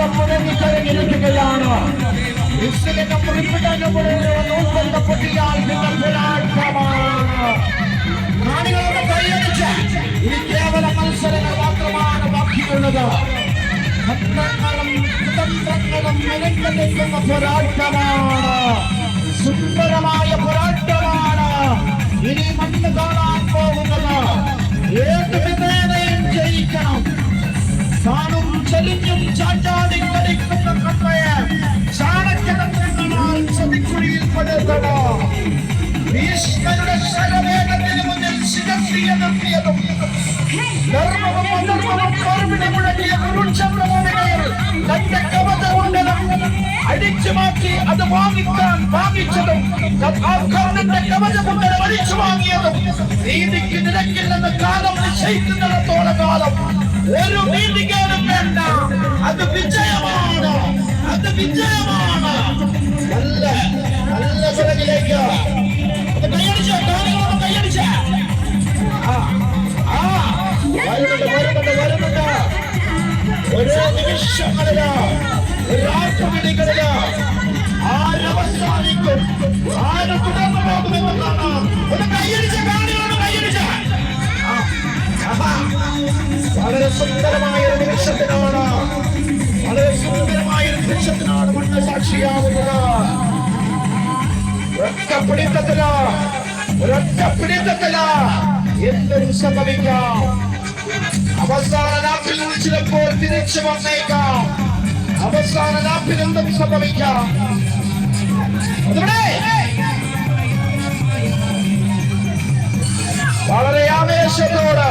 ശ്വാസം മുടങ്ങിക്കഴിഞ്ഞിരിക്കുകയാണ്. പൊട്ടിയാൽ നിങ്ങൾ പോരാട്ടമാണ്. കാണികളുടെ കൈയടിച്ച് ഇനി കേവല മത്സരങ്ങൾ മാത്രമാണ് ബാക്കിയുള്ളത്. തന്ത്രങ്ങളും കുതന്ത്രങ്ങളും നിരക്കുന്ന പോരാട്ടമാണ്. സുന്ദരമായ പോരാട്ടമാണ് ഇനി മണ്ണ് കാണാൻ പോകുന്നത്. ഏത് വിധേനയും ജയിക്കണം. കാണും ചെലിഞ്ഞും ചാഞ്ചാടി കളിക്കുന്ന കണ്ണയെ ചാണക്യതന്ത്രങ്ങളാൽ ചതിക്കുഴിയിൽ പെടുത്തണം. ഭീഷ്മരുടെ ശരവേഗത്തിന് മുന്നിൽ ശിരസ്ത്രീയ നിർത്തിയതും ധർമ്മവും അധർമ്മവും കോർവിനെ മുഴക്കിയ കുരുക്ഷേത്രഭൂമികയിൽ തന്റെ കവചമുണ്ടതും അടിച്ചു മാറ്റി അത് വാങ്ങിച്ചതും കർണന്റെ കവചമുണ്ടത് അടിച്ചു വാങ്ങിയതും നീതിക്ക് നിരക്കില്ലെന്ന് കാലം നിശ്ചയിക്കുന്നിടത്തോളം കാലം ഒരു നീതികേടും വേണ്ട. അത് വിജയമാണ്, അത് വിജയമാണ്. നല്ല നല്ല പിറകിലേക്ക് കൈയടിച്ച കൈയടിച്ച വരുന്നുണ്ട്. ഓരോ നിമിഷങ്ങളില് രാത്രികളില് ആരവസാനിക്കും, ആര് തുടർന്നു പോകുമെന്നാണ്. ഒരു കൈയടിച്ച കാണികളാണ് കൈയടിച്ച. വളരെ സുന്ദരമായ ഒരു നിമിഷത്തിനാണ്, വളരെ സുന്ദരമായ ഒരു നിമിഷത്തിനാണ് മണ്ണ് സാക്ഷിയാവുന്നത്. ഒരൊറ്റപ്പിടിത്തത്തില് എന്തും സംഭവിക്കാം. അവസാന ലാപ്പിൽ നിന്ന് ചിലപ്പോൾ തിരിച്ചു വന്നേക്കാം. അവസാന ലാപ്പിൽ എന്തും സംഭവിക്കാം. വളരെ ആവേശത്തോടെ